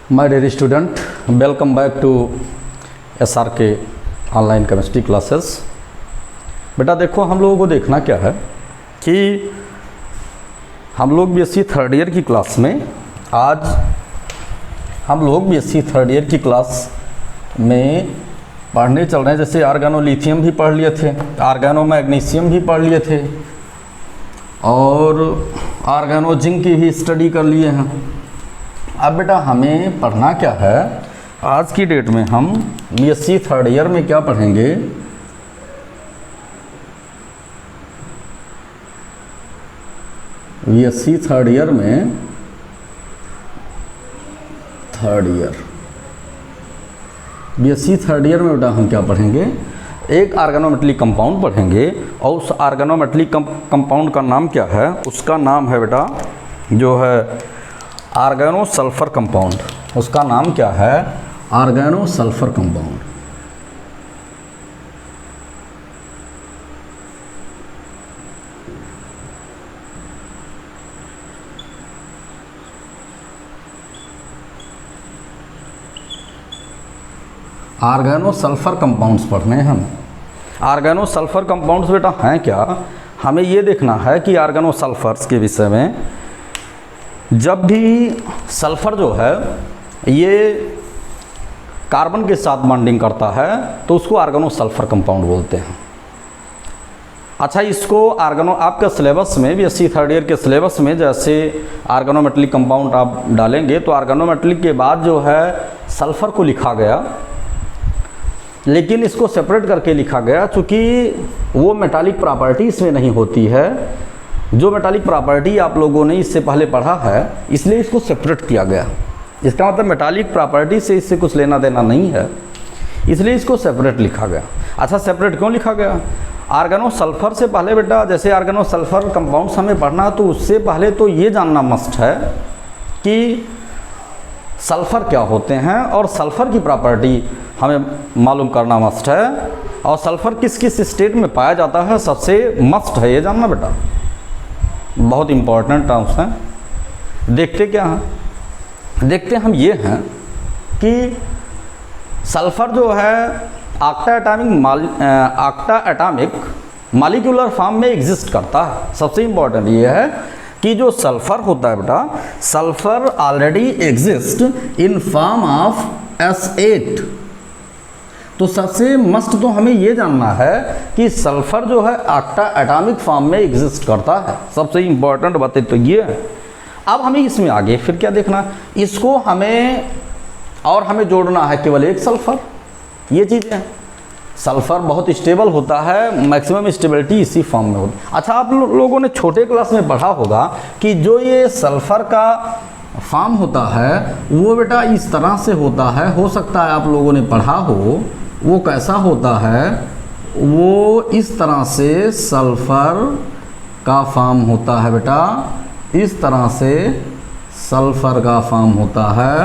My dear student, welcome back to SRK online chemistry classes. बेटा देखो, हम लोगों को देखना क्या है कि हम लोग BSc थर्ड ईयर की क्लास में आज हम लोग BSc थर्ड ईयर की क्लास में पढ़ने चल रहे हैं। जैसे आर्गेनो लिथियम भी पढ़ लिए थे, आर्गेनो मैग्नीशियम भी पढ़ लिए थे और आर्गेनो जिंक की भी स्टडी कर लिए हैं। अब बेटा हमें पढ़ना क्या है, आज की डेट में हम BSc थर्ड ईयर में क्या पढ़ेंगे, BSc थर्ड ईयर में BSc थर्ड ईयर में बेटा हम क्या पढ़ेंगे, एक आर्गेनोमेटलिक कंपाउंड पढ़ेंगे और उस आर्गेनोमेटलिक कंपाउंड का नाम क्या है, उसका नाम है बेटा जो है आर्गेनो सल्फर कंपाउंड। उसका नाम क्या है, आर्गेनो सल्फर कंपाउंड। आर्गेनो सल्फर कंपाउंड्स पढ़ने हैं हम। आर्गेनो सल्फर कंपाउंड्स बेटा हैं क्या, हमें ये देखना है कि आर्गेनो सल्फर्स के विषय में जब भी सल्फ़र जो है ये कार्बन के साथ बॉन्डिंग करता है तो उसको आर्गेनो सल्फर कंपाउंड बोलते हैं। अच्छा, इसको आर्गेनो आपके सिलेबस में BSc थर्ड ईयर के सिलेबस में जैसे आर्गेनोमेटलिक कंपाउंड आप डालेंगे तो आर्गेनोमेटलिक के बाद जो है सल्फ़र को लिखा गया, लेकिन इसको सेपरेट करके लिखा गया क्योंकि वो मेटालिक प्रॉपर्टी इसमें नहीं होती है। जो मेटालिक प्रॉपर्टी आप लोगों ने इससे पहले पढ़ा है, इसलिए इसको सेपरेट किया गया। इसका मतलब मेटालिक प्रॉपर्टी से इससे कुछ लेना देना नहीं है, इसलिए इसको सेपरेट लिखा गया। अच्छा, सेपरेट क्यों लिखा गया? आर्गेनो सल्फर से पहले बेटा जैसे आर्गेनो सल्फर कंपाउंड्स हमें पढ़ना, तो उससे पहले तो ये जानना मस्ट है कि सल्फ़र क्या होते हैं और सल्फ़र की प्रॉपर्टी हमें मालूम करना मस्ट है, और सल्फ़र किस किस स्टेट में पाया जाता है सबसे मस्ट है ये जानना बेटा। बहुत इम्पॉर्टेंट टर्म्स हैं। देखते क्या हैं, देखते हम ये हैं कि सल्फ़र जो है ऑक्टा एटॉमिक मॉलिक्यूलर फॉर्म में एग्जिस्ट करता है। सबसे इम्पॉर्टेंट ये है कि जो सल्फ़र होता है बेटा, sulphur already exist in form of S8। तो सबसे मस्ट तो हमें ये जानना है कि सल्फ़र जो है ऑक्टा एटॉमिक फॉर्म में एग्जिस्ट करता है। सबसे इम्पॉर्टेंट बातें तो ये है। अब हमें इसमें आगे फिर क्या देखना, इसको हमें जोड़ना है केवल एक सल्फ़र। ये चीज़ें हैं, सल्फ़र बहुत स्टेबल होता है, मैक्सिमम स्टेबिलिटी इसी फॉर्म में होती है। अच्छा, आप लोगों ने छोटे क्लास में पढ़ा होगा कि जो ये सल्फ़र का फॉर्म होता है वो बेटा इस तरह से होता है। हो सकता है आप लोगों ने पढ़ा हो। वो कैसा होता है, वो इस तरह से सल्फ़र का फॉर्म होता है बेटा, इस तरह से सल्फ़र का फॉर्म होता है,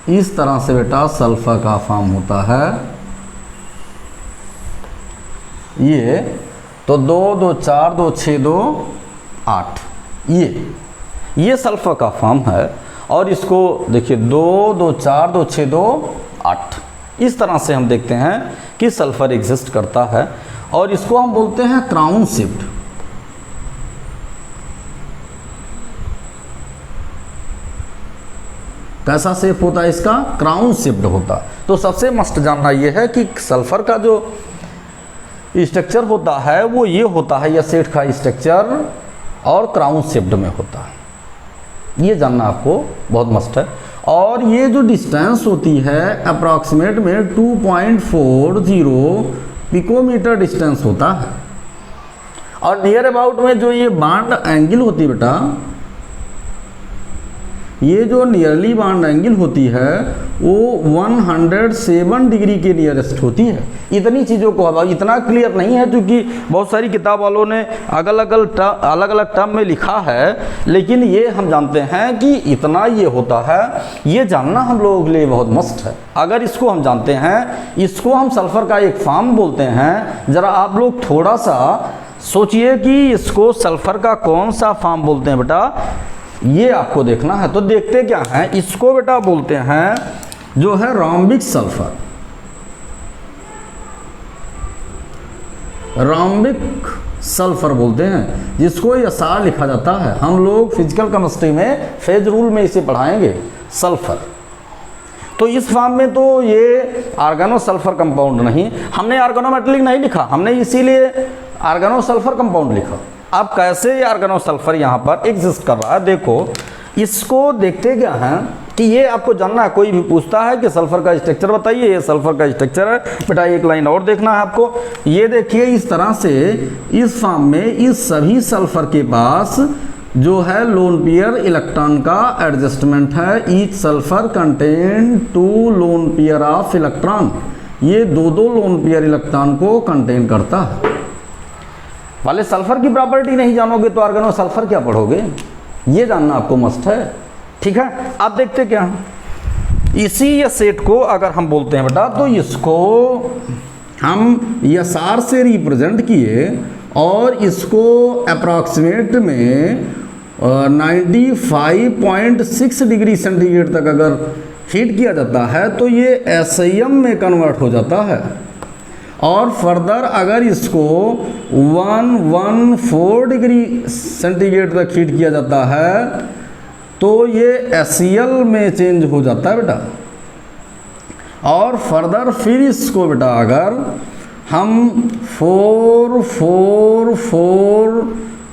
इस तरह से बेटा सल्फ़र का फॉर्म होता है। ये तो 2 2 4 2 6 2 8 ये सल्फ़र का फॉर्म है। और इसको देखिए 2 2 4 2 6 2 8 इस तरह से हम देखते हैं कि सल्फ़र एग्जिस्ट करता है, और इसको हम बोलते हैं क्राउन शिफ्ट। कैसा शेप होता है इसका, क्राउन शिफ्ट होता। तो सबसे मस्ट जानना यह है कि सल्फ़र का जो स्ट्रक्चर होता है वो ये होता है, या सेट का स्ट्रक्चर और क्राउन शिफ्ट में होता है। ये जानना आपको बहुत मस्ट है। और ये जो डिस्टेंस होती है अप्रॉक्सीमेट में 2.40 पिकोमीटर डिस्टेंस होता है। और नियर अबाउट में जो ये बॉन्ड एंगल होती है बेटा, ये जो नियरली बॉन्ड एंगल होती है वो 107 डिग्री के नियरेस्ट होती है। इतनी चीज़ों को अब इतना क्लियर नहीं है क्योंकि बहुत सारी किताब वालों ने अलग अलग टर्म में लिखा है, लेकिन ये हम जानते हैं कि इतना ये होता है। ये जानना हम लोगों के लिए बहुत मस्ट है। अगर इसको हम जानते हैं, इसको हम सल्फ़र का एक फॉर्म बोलते हैं। ज़रा आप लोग थोड़ा सा सोचिए कि इसको सल्फ़र का कौन सा फॉर्म बोलते हैं बेटा। ये आपको देखना है। तो देखते क्या है, इसको बेटा बोलते हैं जो है रॉम्बिक सल्फर। रॉम्बिक सल्फर बोलते हैं, जिसको SR लिखा जाता है। हम लोग फिजिकल केमिस्ट्री में फेज रूल में इसे पढ़ाएंगे सल्फर। तो इस फॉर्म में तो ये आर्गेनो सल्फर कंपाउंड नहीं, हमने आर्गेनोमेटेलिक नहीं लिखा, हमने इसीलिए आर्गेनो सल्फर कंपाउंड लिखा। अब कैसे ये आर्गेनो सल्फर यहाँ पर एग्जिस्ट कर रहा है, देखो इसको देखते क्या है कि ये आपको जानना है। कोई भी पूछता है कि सल्फर का स्ट्रक्चर बताइए, ये सल्फर का स्ट्रक्चर है बेटा। एक लाइन और देखना है आपको, ये देखिए इस तरह से इस फॉर्म में इस सभी सल्फर के पास जो है लोन पेयर इलेक्ट्रॉन का एडजस्टमेंट है। Each sulphur contain 2 lone pair of electron. ये 2 लोन पेयर इलेक्ट्रॉन को कंटेन करता है। वाले सल्फर की प्रॉपर्टी नहीं जानोगे तो आर्गेनो सल्फर क्या पढ़ोगे, ये जानना आपको मस्ट है। ठीक है, आप देखते क्या इसी ये सेट को अगर हम बोलते हैं बेटा, तो इसको हम SR से रिप्रेजेंट किए और इसको अप्रॉक्सीमेट में 95.6 डिग्री सेंटीग्रेड तक अगर हीट किया जाता है तो ये SIM में कन्वर्ट हो जाता है। और फर्दर अगर इसको 114 डिग्री सेंटीग्रेड तक हीट किया जाता है तो ये HCl में चेंज हो जाता है बेटा। और फर्दर फिर इसको बेटा अगर हम 444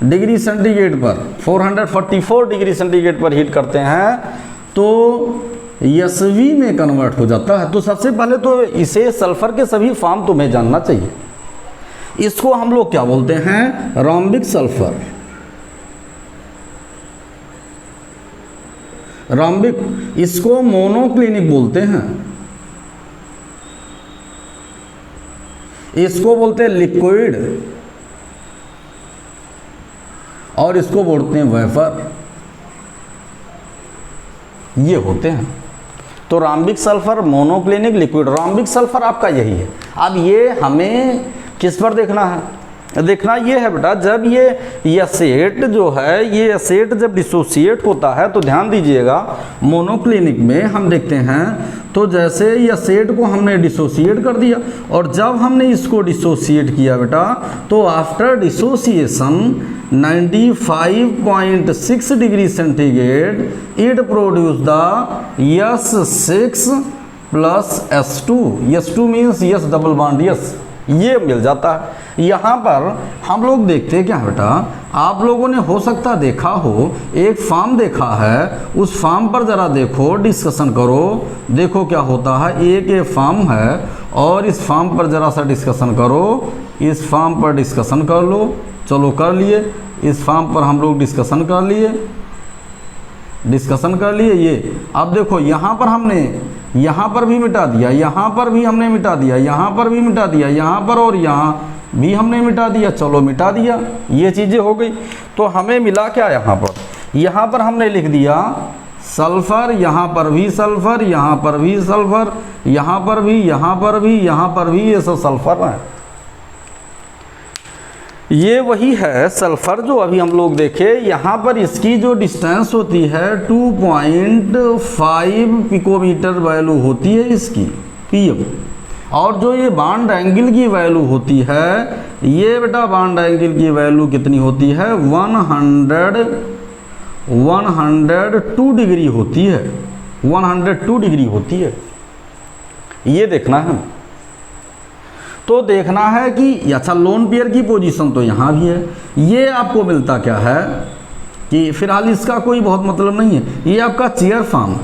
डिग्री सेंटीग्रेड पर 444 डिग्री सेंटीग्रेड पर हीट करते हैं तो SV में कन्वर्ट हो जाता है। तो सबसे पहले तो इसे सल्फर के सभी फॉर्म तुम्हें जानना चाहिए। इसको हम लोग क्या बोलते हैं, रॉम्बिक सल्फर। रॉम्बिक, इसको मोनोक्लिनिक बोलते हैं, इसको बोलते हैं लिक्विड, और इसको बोलते हैं वेपर। ये होते हैं। तो रॉम्बिक सल्फर, मोनोक्लिनिक, लिक्विड। रॉम्बिक सल्फर आपका यही है। अब ये हमें किस पर देखना है, देखना ये है बेटा, जब ये एसेट जो है, ये एसेट जब डिसोसिएट होता है तो ध्यान दीजिएगा मोनोक्लिनिक में हम देखते हैं तो जैसे ये एसेट को हमने डिसोसिएट कर दिया और जब हमने इसको डिसोसिएट किया बेटा तो after dissociation 95.6 degree centigrade it produce the S6 plus S2। S2 means yes double bond yes, ये मिल जाता है। यहाँ पर हम लोग देखते हैं क्या बेटा, आप लोगों ने हो सकता देखा हो, एक फार्म देखा है, उस फार्म पर ज़रा देखो, डिस्कशन करो, देखो क्या होता है। एक ये फार्म है और इस फार्म पर ज़रा सा डिस्कशन करो, इस फार्म पर डिस्कशन कर लो, चलो कर लिए, इस फार्म पर हम लोग डिस्कशन कर लिए, ये अब देखो यहाँ पर हमने यहाँ पर भी मिटा दिया, यहाँ पर भी हमने मिटा दिया, यहाँ पर भी मिटा दिया, यहाँ पर और यहाँ भी हमने मिटा दिया, चलो मिटा दिया, ये चीज़ें हो गई। तो हमें मिला क्या यहाँ पर हमने लिख दिया सल्फर, यहाँ पर भी सल्फर, यहाँ पर भी सल्फर, यहाँ पर भी, यहाँ पर भी, यहाँ पर भी, ये सब सल्फर है। ये वही है सल्फर जो अभी हम लोग देखे। यहाँ पर इसकी जो डिस्टेंस होती है 2.5 पिकोमीटर वैल्यू होती है इसकी PM, और जो ये बॉन्ड एंगल की वैल्यू होती है, ये बेटा बॉन्ड एंगल की वैल्यू कितनी होती है, 102 डिग्री होती है, 102 डिग्री होती है। ये देखना है। तो देखना है कि अच्छा लोन पेयर की पोजीशन तो यहाँ भी है। ये आपको मिलता क्या है कि फिलहाल इसका कोई बहुत मतलब नहीं है, ये आपका चेयर फॉर्म।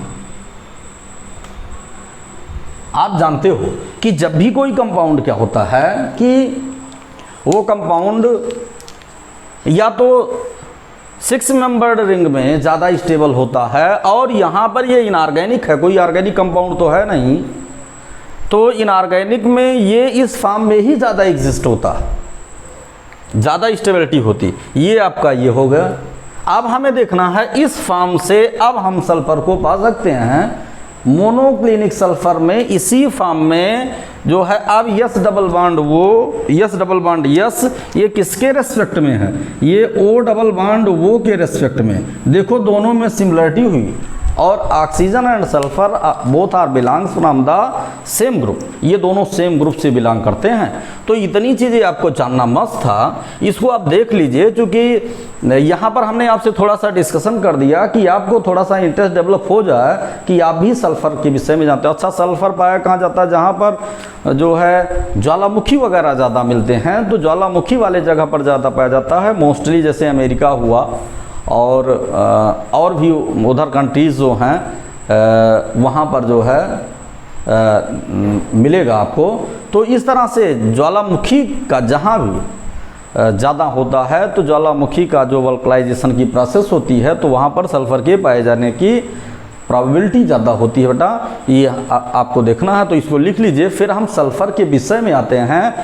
आप जानते हो कि जब भी कोई कंपाउंड क्या होता है कि वो कंपाउंड या तो 6 मेंबर्ड रिंग में ज़्यादा स्टेबल होता है, और यहाँ पर ये इनऑर्गेनिक है, कोई ऑर्गेनिक कंपाउंड तो है नहीं, तो इनऑर्गेनिक में ये इस फॉर्म में ही ज़्यादा एग्जिस्ट होता है, ज़्यादा स्टेबिलिटी होती। ये आपका ये हो गया। अब हमें देखना है इस फॉर्म से अब हम सल्फर को पा सकते हैं मोनोक्लिनिक सल्फर में इसी फॉर्म में जो है, अब यस डबल बॉन्ड वो, यस डबल बॉन्ड यस, ये किसके रेस्पेक्ट में है, ये ओ डबल बॉन्ड वो के रेस्पेक्ट में। देखो दोनों में सिमिलरिटी हुई, और oxygen and sulphur both are belongs from the same group, ये दोनों सेम ग्रुप से बिलोंग करते हैं। तो इतनी चीज़ें आपको जानना मस्त था, इसको आप देख लीजिए। चूँकि यहाँ पर हमने आपसे थोड़ा सा डिस्कशन कर दिया कि आपको थोड़ा सा इंटरेस्ट डेवलप हो जाए कि आप भी सल्फर के विषय में जानते हो। अच्छा, सल्फर पाया कहाँ जाता है, जहाँ पर जो है ज्वालामुखी वगैरह ज़्यादा मिलते हैं, तो ज्वालामुखी वाले जगह पर ज़्यादा पाया जाता है, मोस्टली जैसे अमेरिका हुआ और भी उधर कंट्रीज़ जो हैं वहाँ पर जो है मिलेगा आपको। तो इस तरह से ज्वालामुखी का जहाँ भी ज़्यादा होता है, तो ज्वालामुखी का जो वल्कलाइजेशन की प्रोसेस होती है, तो वहाँ पर सल्फ़र के पाए जाने की प्रोबेबिलिटी ज़्यादा होती है बेटा, ये आपको देखना है। तो इसको लिख लीजिए। फिर हम सल्फ़र के विषय में आते हैं,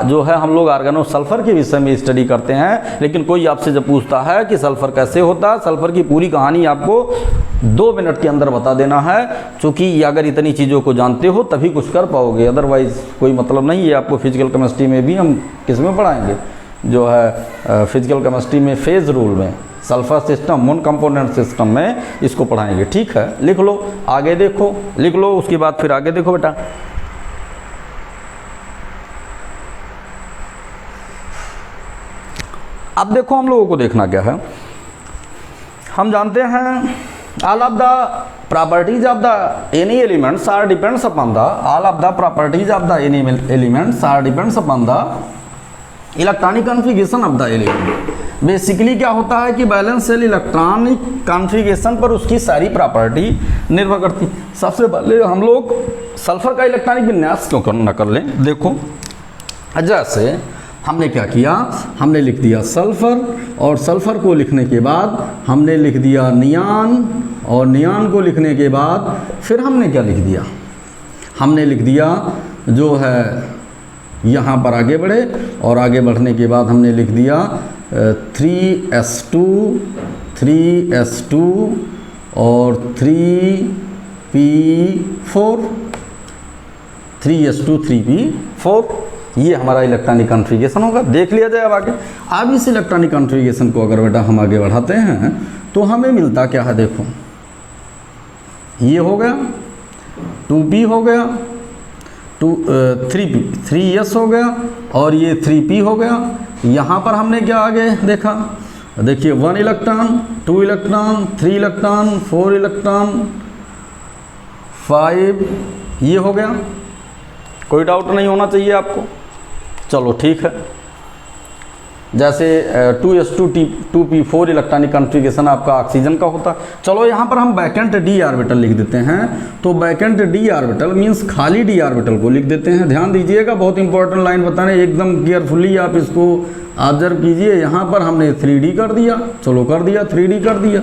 जो है हम लोग आर्गेनो सल्फ़र के विषय में स्टडी करते हैं। लेकिन कोई आपसे जब पूछता है कि सल्फ़र कैसे होता है, सल्फ़र की पूरी कहानी आपको 2 मिनट के अंदर बता देना है। चूँकि अगर इतनी चीज़ों को जानते हो तभी कुछ कर पाओगे, अदरवाइज़ कोई मतलब नहीं है। आपको फिजिकल केमिस्ट्री में भी हम किस में पढ़ाएंगे, जो है फिजिकल केमिस्ट्री में फेज़ रूल में सल्फर सिस्टम, मोन कंपोनेंट सिस्टम में इसको पढ़ाएंगे। ठीक है, लिख लो, आगे देखो, लिख लो, उसके बाद फिर आगे देखो बेटा। अब देखो हम लोगों को देखना क्या है, हम जानते हैं all of the properties of the any elements are depends upon the, all of the properties of the any elements are depends upon the electronic configuration of the element. Basically क्या होता है कि बैलेंस सेल इलेक्ट्रॉनिक कॉन्फ़िगरेशन पर उसकी सारी property निर्भर करती। सबसे पहले हम लोग सल्फर का इलेक्ट्रॉनिक विन्यास क्यों न कर लें। देखो जैसे हमने क्या किया, हमने लिख दिया सल्फर, और सल्फर को लिखने के बाद हमने लिख दिया नियान, और नियान को लिखने के बाद फिर हमने क्या लिख दिया, हमने लिख दिया जो है यहाँ पर आगे बढ़े, और आगे बढ़ने के बाद हमने लिख दिया 3s2 और 3p4, 3s2 3p4, ये हमारा इलेक्ट्रॉनिक कॉन्फ़िगरेशन होगा। देख लिया जाए अब आगे। अब इस इलेक्ट्रॉनिक कॉन्फ़िगरेशन को अगर बेटा हम आगे बढ़ाते हैं तो हमें मिलता क्या है, देखो ये हो गया 2p हो गया, 3s हो गया, और ये 3p हो गया। यहाँ पर हमने क्या आगे देखा, देखिए 1 इलेक्ट्रॉन, 2 इलेक्ट्रॉन, 3 इलेक्ट्रॉन, 4 इलेक्ट्रॉन, 5, ये हो गया। कोई डाउट नहीं होना चाहिए आपको। चलो ठीक है, जैसे 2s2 2p4 इलेक्ट्रॉनिक कॉन्फ़िगरेशन आपका ऑक्सीजन का होता है। चलो यहाँ पर हम वैकेंट डी ऑर्बिटल लिख देते हैं। तो वैकेंट डी ऑर्बिटल मीन्स खाली डी ऑर्बिटल को लिख देते हैं। ध्यान दीजिएगा, बहुत इंपॉर्टेंट लाइन बताने, एकदम केयरफुली आप इसको ऑब्जर्व कीजिए। यहाँ पर हमने 3D कर दिया, चलो कर दिया, 3D कर दिया।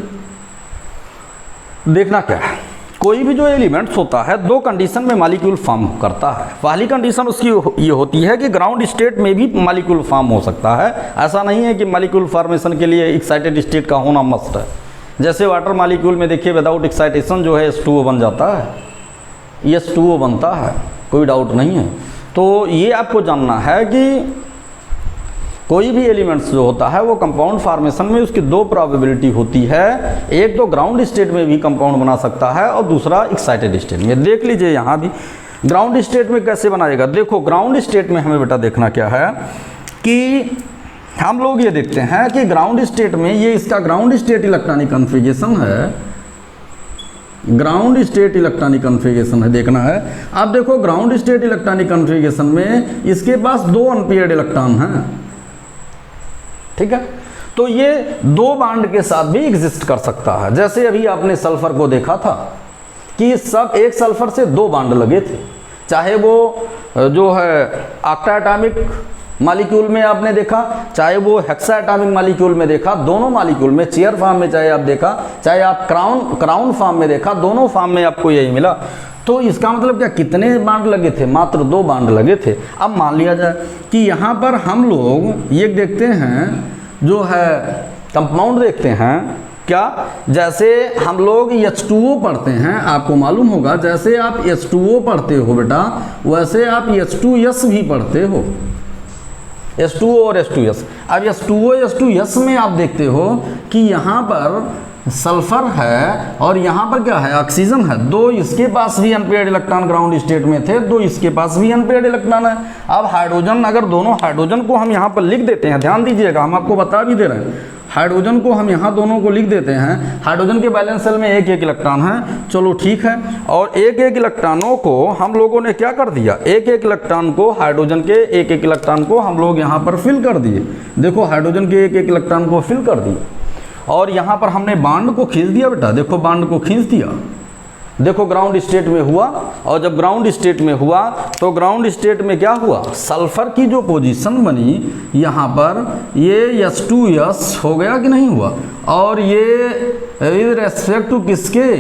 देखना क्या है, कोई भी जो एलिमेंट्स होता है 2 कंडीशन में मॉलिक्यूल फॉर्म करता है। पहली कंडीशन उसकी ये होती है कि ग्राउंड स्टेट में भी मॉलिक्यूल फॉर्म हो सकता है। ऐसा नहीं है कि मॉलिक्यूल फॉर्मेशन के लिए एक्साइटेड स्टेट का होना मस्ट है। जैसे वाटर मॉलिक्यूल में देखिए विदाउट एक्साइटेशन जो है H2O बन जाता है, H2O बनता है, कोई डाउट नहीं है। तो ये आपको जानना है कि कोई भी एलिमेंट्स जो होता है वो कंपाउंड फॉर्मेशन में उसकी 2 प्रोबेबिलिटी होती है। एक तो ग्राउंड स्टेट में भी कंपाउंड बना सकता है, और दूसरा एक्साइटेड स्टेट में। देख लीजिए यहाँ भी ग्राउंड स्टेट में कैसे बनाएगा। देखो ग्राउंड स्टेट में हमें बेटा देखना क्या है कि हम लोग ये देखते हैं कि ग्राउंड स्टेट में ये इसका ग्राउंड स्टेट इलेक्ट्रॉनिक कॉन्फ़िगरेशन है, ग्राउंड स्टेट इलेक्ट्रॉनिक कॉन्फ़िगरेशन है, देखना है। अब देखो ग्राउंड स्टेट इलेक्ट्रॉनिक कॉन्फ़िगरेशन में इसके पास 2 अनपेयर्ड इलेक्ट्रॉन हैं, ठीक है। तो ये 2 बॉन्ड के साथ भी एग्जिस्ट कर सकता है। जैसे अभी आपने सल्फर को देखा था कि सब एक सल्फर से 2 बॉन्ड लगे थे, चाहे वो जो है ऑक्टा एटॉमिक मॉलिक्यूल में आपने देखा, चाहे वो हेक्सा एटॉमिक मॉलिक्यूल में देखा, दोनों मॉलिक्यूल में चेयर फॉर्म में चाहे आप देखा, चाहे आप क्राउन फॉर्म में देखा, दोनों फॉर्म में आपको यही मिला। तो इसका मतलब क्या, कितने बॉन्ड लगे थे, मात्र 2 बॉन्ड लगे थे। अब मान लिया जाए कि यहाँ पर हम लोग ये देखते हैं जो है कंपाउंड देखते हैं क्या, जैसे हम लोग H2O पढ़ते हैं, आपको मालूम होगा जैसे आप H2O पढ़ते हो बेटा, वैसे आप H2S भी पढ़ते हो, H2O और H2S। अब H2O H2S में आप देखते हो कि यहाँ पर सल्फर है और यहाँ पर क्या है, ऑक्सीजन है। दो इसके पास भी अनपेयर्ड इलेक्ट्रॉन ग्राउंड स्टेट में थे, दो इसके पास भी अनपेयर्ड इलेक्ट्रॉन है। अब हाइड्रोजन, अगर दोनों हाइड्रोजन को हम यहाँ पर लिख देते हैं, ध्यान दीजिएगा, हम आपको बता भी दे रहे हैं, हाइड्रोजन को हम यहाँ दोनों को लिख देते हैं, हाइड्रोजन के बैलेंस सेल में एक एक इलेक्ट्रॉन है, चलो ठीक है। और एक एक इलेक्ट्रॉनों को हम लोगों ने क्या कर दिया, एक एक इलेक्ट्रॉन को, हाइड्रोजन के एक एक इलेक्ट्रॉन को हम लोग यहाँ पर फिल कर दिए। देखो हाइड्रोजन के एक एक इलेक्ट्रॉन को फिल कर दिए और यहाँ पर हमने बॉन्ड को खींच दिया बेटा, देखो बॉन्ड को खींच दिया, देखो ग्राउंड स्टेट में हुआ। और जब ग्राउंड स्टेट में हुआ तो ग्राउंड स्टेट में क्या हुआ, सल्फर की जो पोजीशन बनी यहाँ पर, ये H2S हो गया कि नहीं हुआ, और ये विद रेस्पेक्ट टू किसके,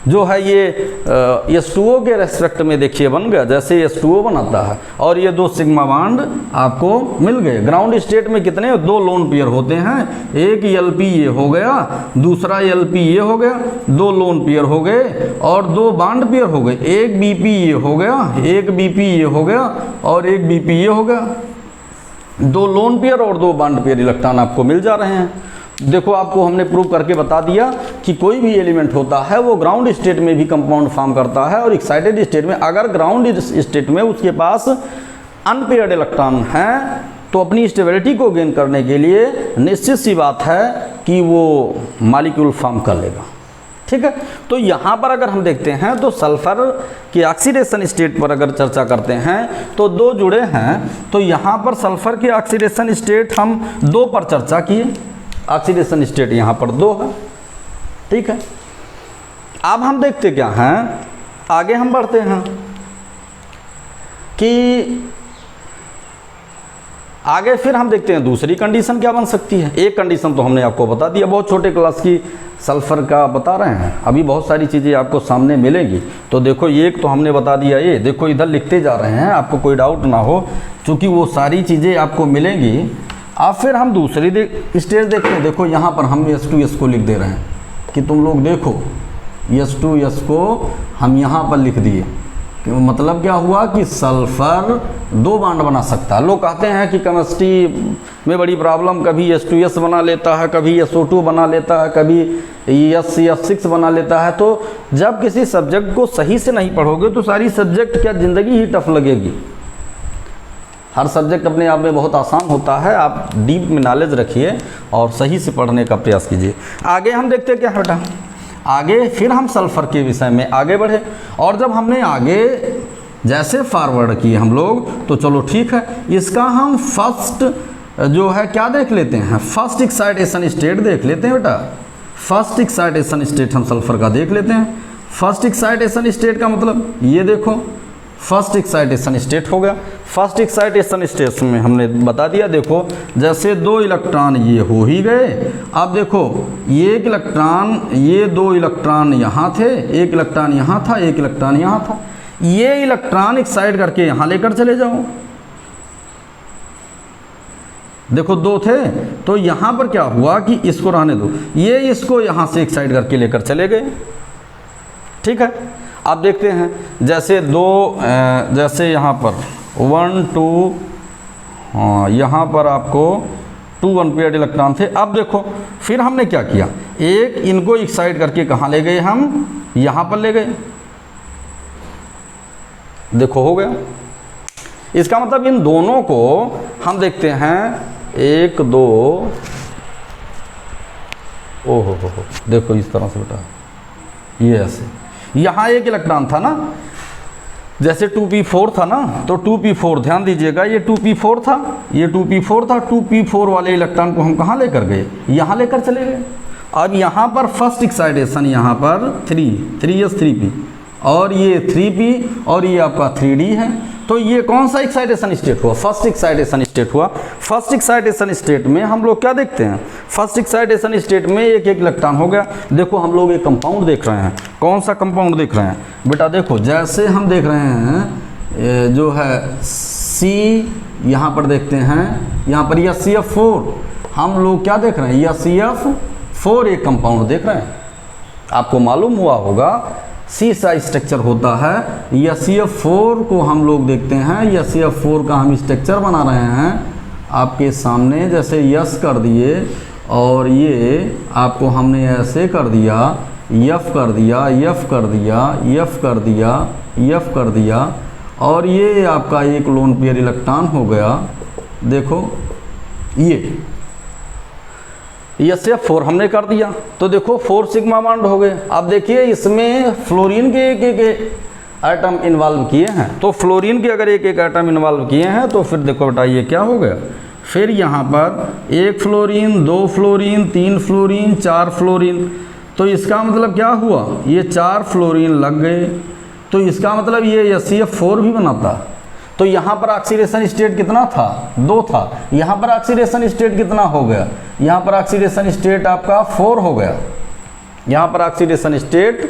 जो है ये H2O के रेस्पेक्ट में देखिए बन गया, जैसे H2O बनाता है, और ये दो सिग्मा बॉन्ड आपको मिल गए। ग्राउंड स्टेट में कितने, दो लोन पेयर होते हैं, एक Lp ये हो गया, दूसरा Lp ये हो गया, दो लोन पेयर हो गए और दो बॉन्ड पेयर हो गए, एक Bp ये हो गया, एक Bp ये हो गया और एक Bp ये हो गया। दो लोन पेयर और दो बॉन्ड पेयर इलेक्ट्रॉन आपको मिल जा रहे हैं। देखो आपको हमने प्रूव करके बता दिया कि कोई भी एलिमेंट होता है वो ग्राउंड स्टेट में भी कंपाउंड फॉर्म करता है और एक्साइटेड स्टेट में। अगर ग्राउंड स्टेट में उसके पास अनपेयर्ड इलेक्ट्रॉन हैं तो अपनी स्टेबिलिटी को गेन करने के लिए निश्चित सी बात है कि वो मॉलिक्यूल फॉर्म कर लेगा। ठीक है, तो यहाँ पर अगर हम देखते हैं तो सल्फर की ऑक्सीडेशन स्टेट पर अगर चर्चा करते हैं तो दो जुड़े हैं। तो यहाँ पर सल्फर की ऑक्सीडेशन स्टेट हम दो पर चर्चा किए, ऑक्सीडेशन स्टेट यहाँ पर दो है। ठीक है, अब हम देखते क्या हैं, आगे हम बढ़ते हैं कि आगे फिर हम देखते हैं दूसरी कंडीशन क्या बन सकती है। एक कंडीशन तो हमने आपको बता दिया, बहुत छोटे क्लास की सल्फर का बता रहे हैं, अभी बहुत सारी चीज़ें आपको सामने मिलेंगी। तो देखो एक तो हमने बता दिया, ये देखो इधर लिखते जा रहे हैं, आपको कोई डाउट ना हो, क्योंकि वो सारी चीज़ें आपको मिलेंगी। अब फिर हम दूसरी स्टेज देखते हैं। देखो यहाँ पर हम H2S को लिख दे रहे हैं कि तुम लोग देखो H2S को हम यहाँ पर लिख दिए, कि मतलब क्या हुआ कि सल्फर दो बॉन्ड बना सकता है। लोग कहते हैं कि केमिस्ट्री में बड़ी प्रॉब्लम, कभी H2S बना लेता है, कभी SO2 बना लेता है, कभी CF6 बना लेता है। तो जब किसी सब्जेक्ट को सही से नहीं पढ़ोगे तो सारी सब्जेक्ट क्या ज़िंदगी ही टफ लगेगी। हर सब्जेक्ट अपने आप में बहुत आसान होता है, आप डीप में नॉलेज रखिए और सही से पढ़ने का प्रयास कीजिए। आगे हम देखते हैं क्या बेटा, आगे फिर हम सल्फ़र के विषय में आगे बढ़े। और जब हमने आगे जैसे फॉरवर्ड किए हम लोग, तो चलो ठीक है, इसका हम फर्स्ट जो है क्या देख लेते हैं, फर्स्ट एक्साइटेशन स्टेट देख लेते हैं बेटा। फर्स्ट एक्साइटेशन स्टेट हम सल्फ़र का देख लेते हैं। फर्स्ट एक्साइटेशन स्टेट का मतलब ये देखो, फर्स्ट एक्साइटेशन स्टेट हो गया। फर्स्ट एक्साइटेशन स्टेट में हमने बता दिया, देखो जैसे दो इलेक्ट्रॉन ये हो ही गए। अब देखो एक इलेक्ट्रॉन, ये दो इलेक्ट्रॉन यहाँ थे, एक इलेक्ट्रॉन यहाँ था, एक इलेक्ट्रॉन यहाँ था, ये इलेक्ट्रॉन एक्साइट करके यहाँ लेकर चले जाओ। देखो दो थे, तो यहाँ पर क्या हुआ कि इसको रहने दो, ये इसको यहाँ से एक्साइट करके लेकर चले गए। ठीक है, आप देखते हैं जैसे दो, जैसे यहाँ पर 1 2, हाँ यहाँ पर आपको 2 अनपेयर्ड इलेक्ट्रॉन थे। अब देखो फिर हमने क्या किया, एक इनको एक्साइट करके कहाँ ले गए, हम यहाँ पर ले गए। देखो हो गया, इसका मतलब इन दोनों को हम देखते हैं 1 2, ओहो हो, देखो इस तरह से बेटा, ये ऐसे यहाँ एक इलेक्ट्रॉन था ना, जैसे 2p4 था ना, तो 2p4 ध्यान दीजिएगा, ये 2p4 था, ये 2p4 था। 2p4 वाले इलेक्ट्रॉन को हम कहाँ लेकर गए, यहाँ लेकर चले गए। अब यहाँ पर फर्स्ट एक्साइटेशन यहाँ पर 3s3p और ये 3p और ये आपका 3d है। तो ये कौन सा एक्साइटेशन स्टेट हुआ, फर्स्ट एक्साइटेशन स्टेट हुआ। फर्स्ट एक्साइटेशन स्टेट में हम लोग क्या देखते हैं, फर्स्ट एक्साइटेशन स्टेट में एक एक इलेक्ट्रॉन हो गया। देखो हम लोग एक कंपाउंड देख रहे हैं, कौन सा कंपाउंड देख रहे हैं बेटा, देखो जैसे हम देख रहे हैं जो है C, यहाँ पर देखते हैं, यहाँ पर यह CF4, हम लोग क्या देख रहे हैं, यह 4 एक कंपाउंड देख रहे हैं, आपको मालूम हुआ होगा सी सा स्ट्रक्चर होता है। SCF4 को हम लोग देखते हैं, SCF4 का हम स्ट्रक्चर बना रहे हैं आपके सामने। जैसे यस कर दिए और ये आपको हमने ऐसे कर दिया, यफ कर दिया, यफ कर दिया, यफ कर दिया, यफ कर दिया, और ये आपका एक लोन पेयर इलेक्ट्रॉन हो गया। देखो ये SCF4 हमने कर दिया, तो देखो 4 सिग्मा बॉन्ड हो गए। अब देखिए इसमें फ्लोरीन के एक एटम इन्वॉल्व किए हैं, तो फ्लोरीन के अगर एक एटम इन्वॉल्व किए हैं तो फिर देखो बेटा ये क्या हो गया, फिर यहाँ पर 1 फ्लोरीन, 2 फ्लोरीन, 3 फ्लोरीन, 4 फ्लोरीन। तो इसका मतलब क्या हुआ, ये 4 फ्लोरीन लग गए, तो इसका मतलब ये SCF4 भी बनाता। तो यहाँ पर ऑक्सीडेशन स्टेट कितना था, 2 था। यहाँ पर ऑक्सीडेशन स्टेट कितना हो गया, यहाँ पर ऑक्सीडेशन स्टेट आपका 4 हो गया, यहाँ पर ऑक्सीडेशन स्टेट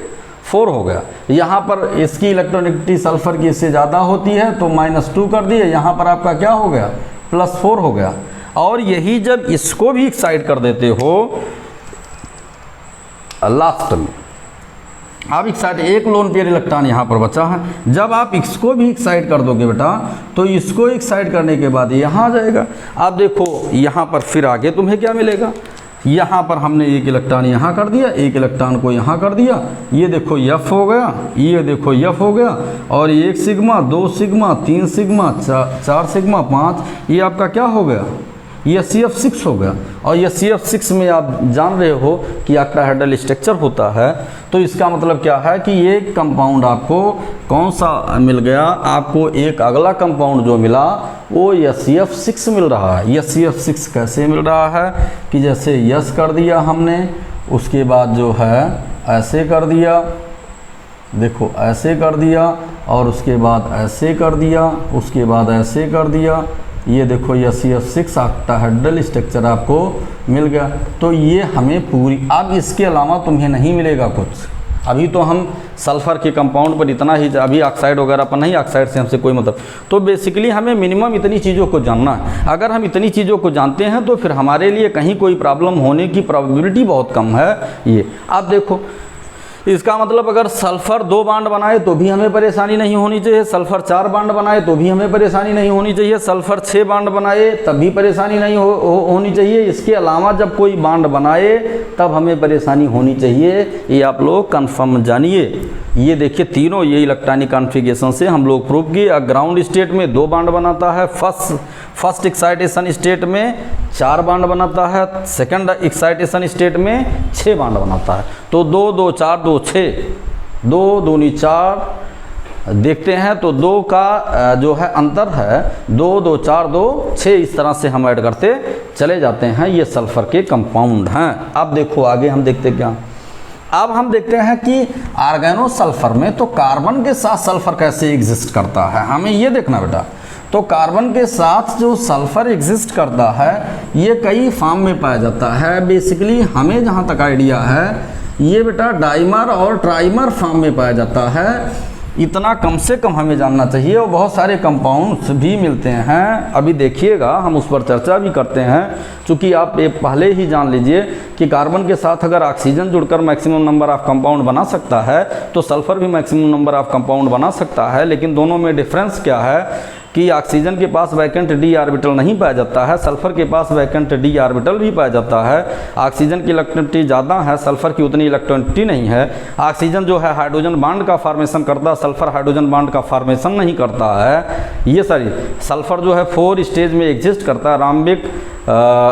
4 हो गया। यहाँ पर इसकी इलेक्ट्रॉनिसिटी सल्फर की इससे ज़्यादा होती है तो -2 कर दिए, यहाँ पर आपका क्या हो गया, +4 हो गया। और यही जब इसको भी एक्साइट कर देते हो लास्ट में, आप एक्साइट, एक लोन पेयर इलेक्ट्रॉन यहाँ पर बचा है, जब आप इसको भी एक्साइट कर दोगे बेटा तो इसको एक्साइट करने के बाद यहाँ आ जाएगा। आप देखो यहाँ पर फिर आगे तुम्हें क्या मिलेगा, यहाँ पर हमने एक इलेक्ट्रॉन यहाँ कर दिया, एक इलेक्ट्रॉन को यहाँ कर दिया, ये देखो F हो गया, ये देखो F हो गया, और 1 सिग्मा, 2 सिग्मा, 3 सिग्मा, 4 सिग्मा, 5, ये आपका क्या हो गया, ये SCF6 हो गया। और ये SCF6 में आप जान रहे हो कि ऑक्टाहेड्रल स्ट्रक्चर होता है, तो इसका मतलब क्या है कि ये कंपाउंड आपको कौन सा मिल गया, आपको एक अगला कंपाउंड जो मिला वो SCF6 मिल रहा है। SCF6 कैसे मिल रहा है कि जैसे यस कर दिया हमने, उसके बाद जो है ऐसे कर दिया, देखो ऐसे कर दिया, और उसके बाद ऐसे कर दिया, उसके बाद ऐसे कर दिया, ये देखो SCF6 ऑक्टाहेड्रल स्ट्रक्चर आपको मिल गया। तो ये हमें पूरी, अब इसके अलावा तुम्हें नहीं मिलेगा कुछ। अभी तो हम सल्फ़र के कंपाउंड पर इतना ही, अभी ऑक्साइड वगैरह पर नहीं, ऑक्साइड से हमसे कोई मतलब। तो बेसिकली हमें मिनिमम इतनी चीज़ों को जानना है। अगर हम इतनी चीज़ों को जानते हैं तो फिर हमारे लिए कहीं कोई प्रॉब्लम होने की प्रोबेबिलिटी बहुत कम है। ये आप देखो, इसका मतलब अगर सल्फ़र 2 बांड बनाए तो भी हमें परेशानी नहीं होनी चाहिए, सल्फ़र 4 बांड बनाए तो भी हमें परेशानी नहीं होनी चाहिए, सल्फ़र 6 बांड बनाए तब भी परेशानी नहीं होनी चाहिए। इसके अलावा जब कोई बांड बनाए तब हमें परेशानी होनी चाहिए, ये आप लोग कन्फर्म जानिए। ये देखिए तीनों ये इलेक्ट्रॉनिक कॉन्फ़िगरेशन से हम लोग प्रूव किए। ग्राउंड स्टेट में 2 बांड बनाता है, फर्स्ट एक्साइटेशन स्टेट में 4 बांड बनाता है, सेकंड एक्साइटेशन स्टेट में 6 बांड बनाता है। तो 2 2 4 2 6, 2 दूनी 4 देखते हैं तो 2 का जो है अंतर है 2 2 4 2 6, इस तरह से हम ऐड करते चले जाते हैं। ये सल्फ़र के कंपाउंड हैं। अब देखो आगे हम देखते क्या, अब हम देखते हैं कि ऑर्गेनो सल्फ़र में तो कार्बन के साथ सल्फ़र कैसे एग्जिस्ट करता है, हमें ये देखना बेटा। तो कार्बन के साथ जो सल्फ़र एग्जिस्ट करता है ये कई फॉर्म में पाया जाता है। बेसिकली हमें जहाँ तक आइडिया है ये बेटा डाइमर और ट्राइमर फॉर्म में पाया जाता है, इतना कम से कम हमें जानना चाहिए। और बहुत सारे कंपाउंड्स भी मिलते हैं, अभी देखिएगा हम उस पर चर्चा भी करते हैं। चूँकि आप ये पहले ही जान लीजिए कि कार्बन के साथ अगर ऑक्सीजन जुड़कर मैक्सिमम नंबर ऑफ़ कंपाउंड बना सकता है तो सल्फ़र भी मैक्सिमम नंबर ऑफ़ कंपाउंड बना सकता है। लेकिन दोनों में डिफरेंस क्या है कि ऑक्सीजन के पास वैकेंट d ऑर्बिटल नहीं पाया जाता है, सल्फ़र के पास वैकेंट d ऑर्बिटल भी पाया जाता है। ऑक्सीजन की इलेक्ट्रॉनिसिटी ज़्यादा है, सल्फ़र की उतनी इलेक्ट्रॉनिसिटी नहीं है। ऑक्सीजन जो है हाइड्रोजन बॉन्ड का फॉर्मेशन करता है, सल्फ़र हाइड्रोजन बॉन्ड का फॉर्मेशन नहीं करता है। ये सारी सल्फ़र जो है 4 स्टेज में एग्जिस्ट करता है, राम्बिक,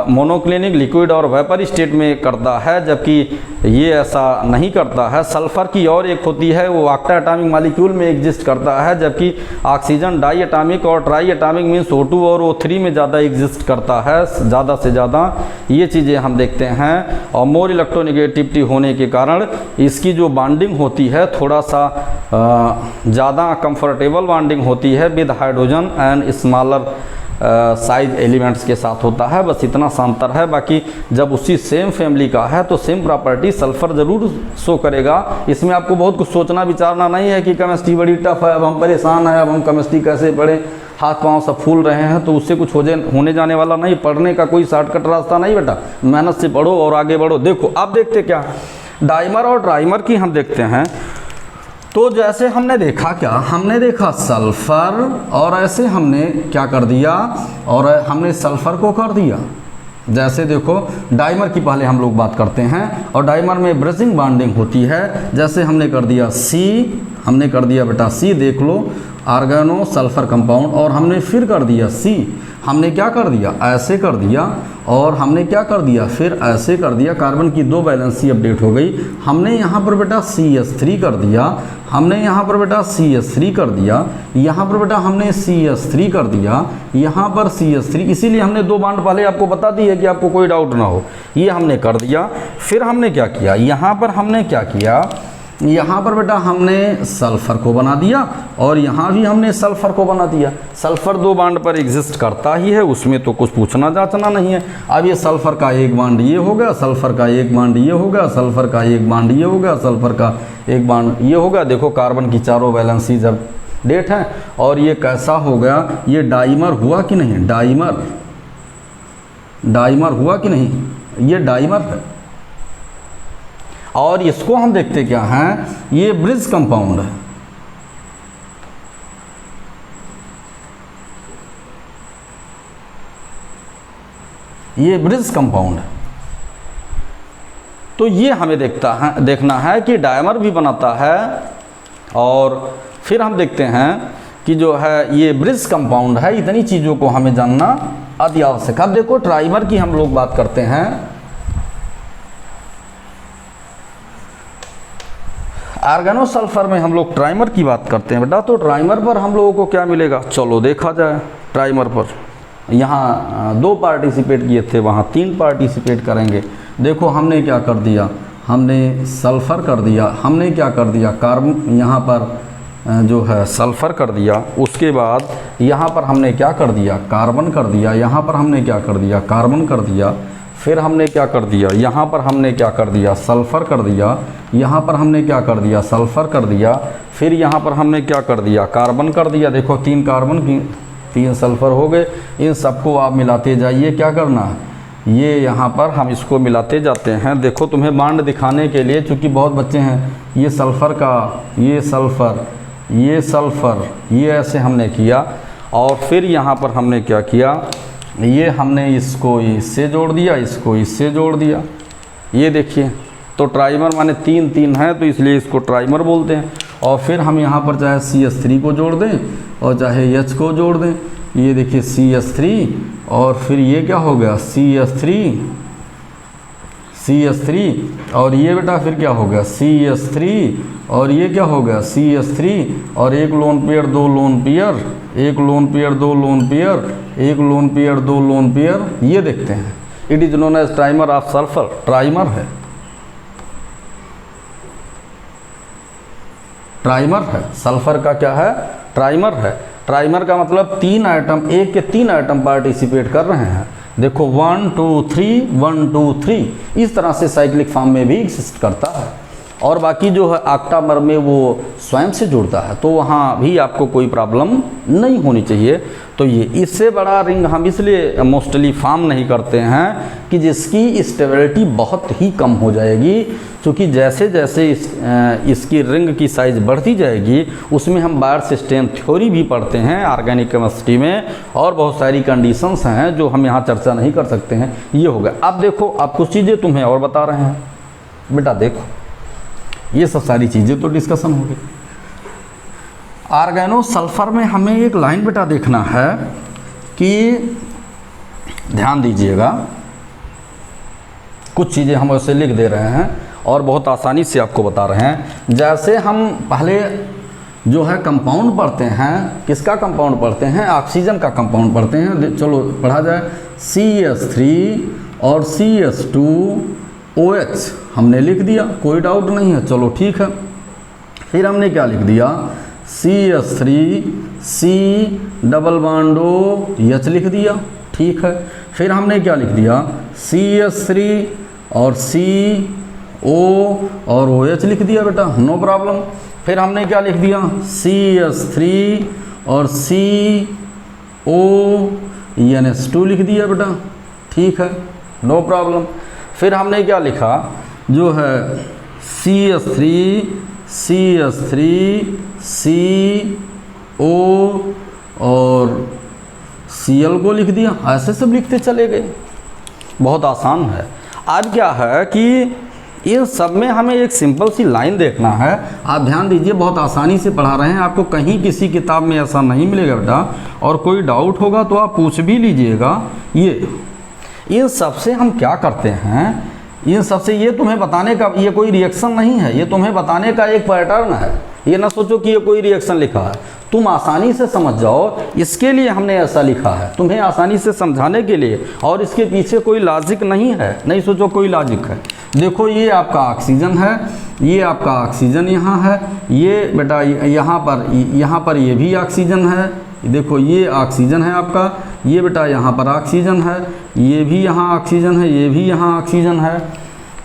मोनोक्लिनिक, लिक्विड और वेपर स्टेट में करता है, जबकि ये ऐसा नहीं करता है। सल्फ़र की और एक होती है वो ऑक्टा एटॉमिक मॉलिक्यूल में एग्जिस्ट करता है, जबकि ऑक्सीजन डाई एटॉमिक और ट्राई एटॉमिक मीन्स O2 और O3 में ज़्यादा एग्जिस्ट करता है, ज़्यादा से ज़्यादा। ये चीज़ें हम देखते हैं। और मोर इलेक्ट्रोनेगेटिविटी होने के कारण इसकी जो बॉन्डिंग होती है थोड़ा सा ज़्यादा कंफर्टेबल बॉन्डिंग होती है with hydrogen and smaller size elements के साथ होता है, बस इतना सा अंतर है। बाकी जब उसी सेम फैमिली का है तो सेम प्रॉपर्टी सल्फ़र ज़रूर शो करेगा। इसमें आपको बहुत कुछ सोचना विचारना नहीं है कि केमिस्ट्री बड़ी टफ है, अब हम परेशान हैं, अब हम केमिस्ट्री कैसे पढ़ें। हाथ पांव सब फूल रहे हैं तो उससे कुछ होने जाने वाला नहीं। पढ़ने का कोई शॉर्टकट रास्ता नहीं बेटा, मेहनत से पढ़ो और आगे बढ़ो। देखो अब देखते क्या डाइमर और ट्राइमर की हम देखते हैं। तो जैसे हमने देखा क्या, हमने देखा सल्फर और ऐसे हमने क्या कर दिया और हमने सल्फर को कर दिया। जैसे देखो डाइमर की पहले हम लोग बात करते हैं और डाइमर में ब्रिजिंग बॉन्डिंग होती है। जैसे हमने कर दिया सी, हमने कर दिया बेटा सी, देख लो आर्गेनो सल्फर कंपाउंड, और हमने फिर कर दिया सी, हमने क्या कर दिया ऐसे कर दिया और हमने क्या कर दिया फिर ऐसे कर दिया। कार्बन की 2 वैलेंसी अपडेट हो गई। हमने यहाँ पर बेटा CH3 कर दिया, हमने यहाँ पर बेटा CH3 कर दिया, यहाँ पर बेटा हमने CH3 कर दिया, यहाँ पर CH3। इसीलिए हमने 2 बॉन्ड पहले आपको बता दी है कि आपको कोई डाउट ना हो। ये हमने कर दिया। फिर हमने क्या किया, यहाँ पर हमने क्या किया, यहाँ पर बेटा हमने सल्फर को बना दिया और यहाँ भी हमने सल्फर को बना दिया। सल्फर 2 बॉन्ड पर एग्जिस्ट करता ही है, उसमें तो कुछ पूछना जांचना नहीं है। अब ये सल्फर का एक बॉन्ड ये हो गया, सल्फर का एक बॉन्ड ये हो गया, सल्फर का एक बॉन्ड ये हो गया, सल्फर का एक बॉन्ड ये हो गया। देखो कार्बन की 4 वैलेंसी जब डेट है और ये कैसा हो गया, ये डाइमर हुआ कि नहीं, डाइमर हुआ कि नहीं, ये डाइमर है। और इसको हम देखते क्या हैं, ये ब्रिज कंपाउंड है। ये ब्रिज कंपाउंड है। तो ये हमें देखना है कि डाइमर भी बनाता है। और फिर हम देखते हैं कि जो है ये ब्रिज कंपाउंड है। इतनी चीज़ों को हमें जानना अति आवश्यक। अब देखो ट्राइमर की हम लोग बात करते हैं। आर्गेनो सल्फर में हम लोग ट्राइमर की बात करते हैं बेटा। तो ट्राइमर पर हम लोगों को क्या मिलेगा, चलो देखा जाए। ट्राइमर पर यहाँ 2 पार्टिसिपेट किए थे, वहाँ 3 पार्टिसिपेट करेंगे। देखो हमने क्या कर दिया, हमने सल्फर कर दिया, हमने क्या कर दिया कार्बन, यहाँ पर जो है सल्फर कर दिया। उसके बाद यहाँ पर हमने क्या कर दिया, कार्बन कर दिया। यहाँ पर हमने क्या कर दिया, कार्बन कर दिया। फिर हमने क्या कर दिया, यहाँ पर हमने क्या कर दिया, सल्फ़र कर दिया। यहाँ पर हमने क्या कर दिया, सल्फ़र कर दिया। फिर यहाँ पर हमने क्या कर दिया, कार्बन कर दिया। देखो 3 कार्बन की 3 सल्फ़र हो गए। इन सबको आप मिलाते जाइए। क्या करना है, ये यहाँ पर हम इसको मिलाते जाते हैं। देखो तुम्हें बॉन्ड दिखाने के लिए, चूँकि बहुत बच्चे हैं, ये सल्फ़र का, ये सल्फ़र, ये सल्फ़र, ये ऐसे हमने किया। और फिर यहाँ पर हमने क्या किया, ये हमने इसको इससे जोड़ दिया, इसको इससे जोड़ दिया। ये देखिए, तो ट्राइमर माने 3 है, तो इसलिए इसको ट्राइमर बोलते हैं। और फिर हम यहाँ पर चाहे CH3 को जोड़ दें और चाहे H को जोड़ दें। ये देखिए CH3 और फिर ये क्या हो गया CH3 और ये बेटा फिर क्या हो गया CH3 और ये क्या हो गया CH3 और एक लोन पेयर 2 लोन पेयर, एक लोन पेयर 2 लोन पेयर, एक लोन पेयर 2 लोन पेयर। ये देखते हैं, it is known as trimer of sulphur. Trimer है, ट्राइमर है। सल्फर का क्या है, ट्राइमर है। ट्राइमर का मतलब 3 आइटम, एक के 3 आइटम पार्टिसिपेट कर रहे हैं। देखो 1 2 3 1 2 3, इस तरह से साइक्लिक फॉर्म में भी एग्जिस्ट करता है। और बाकी जो है ऑक्टामर में वो स्वयं से जुड़ता है, तो वहाँ भी आपको कोई प्रॉब्लम नहीं होनी चाहिए। तो ये इससे बड़ा रिंग हम इसलिए मोस्टली फॉर्म नहीं करते हैं कि जिसकी स्टेबिलिटी बहुत ही कम हो जाएगी। क्योंकि जैसे जैसे इसकी रिंग की साइज़ बढ़ती जाएगी, उसमें हम बायर सिस्टम थ्योरी भी पढ़ते हैं ऑर्गेनिक केमिस्ट्री में, और बहुत सारी कंडीशंस हैं जो हम यहाँ चर्चा नहीं कर सकते हैं। ये हो गया। अब देखो, अब कुछ चीज़ें तुम्हें और बता रहे हैं बेटा। देखो ये सब सारी चीज़ें तो डिस्कशन हो गई। आर्गेनो सल्फर में हमें एक लाइन बेटा देखना है कि ध्यान दीजिएगा, कुछ चीज़ें हम ऐसे लिख दे रहे हैं और बहुत आसानी से आपको बता रहे हैं। जैसे हम पहले जो है कंपाउंड पढ़ते हैं, किसका कंपाउंड पढ़ते हैं, ऑक्सीजन का कंपाउंड पढ़ते हैं। चलो पढ़ा जाए, CH3 और CH2OH हमने लिख दिया, कोई डाउट नहीं है, चलो ठीक है। फिर हमने क्या लिख दिया, CH3 C double bond OH लिख दिया, ठीक है। फिर हमने क्या लिख दिया, CH3 और CO और OH लिख दिया बेटा, नो प्रॉब्लम। फिर हमने क्या लिख दिया, CH3 और ONS2 लिख दिया बेटा, ठीक है, नो प्रॉब्लम। फिर हमने क्या लिखा, जो है CH3 CO और Cl को लिख दिया, ऐसे सब लिखते चले गए, बहुत आसान है। अब क्या है कि इन सब में हमें एक सिंपल सी लाइन देखना है। आप ध्यान दीजिए, बहुत आसानी से पढ़ा रहे हैं, आपको कहीं किसी किताब में ऐसा नहीं मिलेगा बेटा, और कोई डाउट होगा तो आप पूछ भी लीजिएगा। ये इन सब से हम क्या करते हैं, इन सब से ये तुम्हें बताने का, ये कोई रिएक्शन नहीं है, ये तुम्हें बताने का एक पैटर्न है। ये ना सोचो कि ये कोई रिएक्शन लिखा है, तुम आसानी से समझ जाओ, इसके लिए हमने ऐसा लिखा है, तुम्हें आसानी से समझाने के लिए, और इसके पीछे कोई लॉजिक नहीं है, नहीं सोचो कोई लॉजिक है। देखो ये आपका ऑक्सीजन है, ये आपका ऑक्सीजन यहाँ है, ये बेटा यहाँ पर ये भी ऑक्सीजन है, देखो ये ऑक्सीजन है आपका, ये बेटा यहाँ पर ऑक्सीजन है, ये भी यहाँ ऑक्सीजन है, ये भी यहाँ ऑक्सीजन है,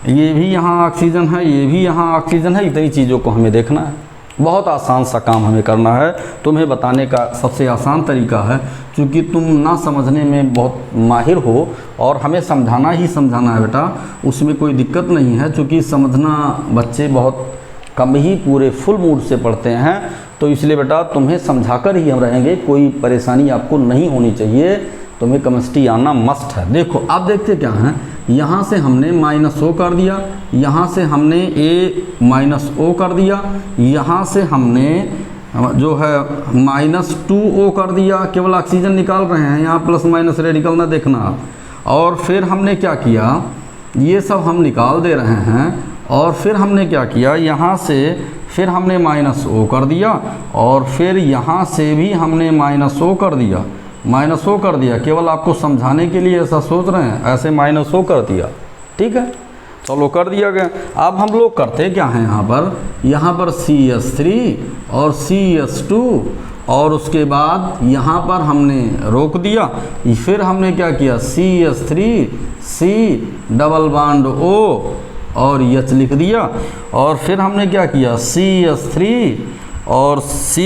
ये भी यहाँ ऑक्सीजन है, ये भी यहाँ ऑक्सीजन है। इतनी चीज़ों को हमें देखना है, बहुत आसान सा काम हमें करना है। तुम्हें बताने का सबसे आसान तरीका है, क्योंकि तुम ना समझने में बहुत माहिर हो और हमें समझाना ही समझाना है बेटा, उसमें कोई दिक्कत नहीं है। क्योंकि समझना बच्चे बहुत कम ही पूरे फुल मूड से पढ़ते हैं, तो इसलिए बेटा तुम्हें समझाकर ही हम रहेंगे, कोई परेशानी आपको नहीं होनी चाहिए। तुम्हें केमिस्ट्री आना मस्ट है। देखो अब देखते क्या हैं, यहाँ से हमने -O कर दिया, यहाँ से हमने A-O कर दिया, यहाँ से हमने जो है -2O कर दिया, केवल ऑक्सीजन निकाल रहे हैं, यहाँ प्लस माइनस रेडिकल ना देखना आप। और फिर हमने क्या किया, ये सब हम निकाल दे रहे हैं, और फिर हमने क्या किया, यहाँ से फिर हमने -O कर दिया, और फिर यहाँ से भी हमने -O कर दिया, -O कर दिया, केवल आपको समझाने के लिए ऐसा सोच रहे हैं, ऐसे -O कर दिया, ठीक है, चलो कर दिया गया। अब हम लोग करते क्या हैं, यहाँ पर CH3 और CH2, और उसके बाद यहाँ पर हमने रोक दिया, फिर हमने क्या किया, CH3 C double bond O और H लिख दिया, और फिर हमने क्या किया, CH3 और C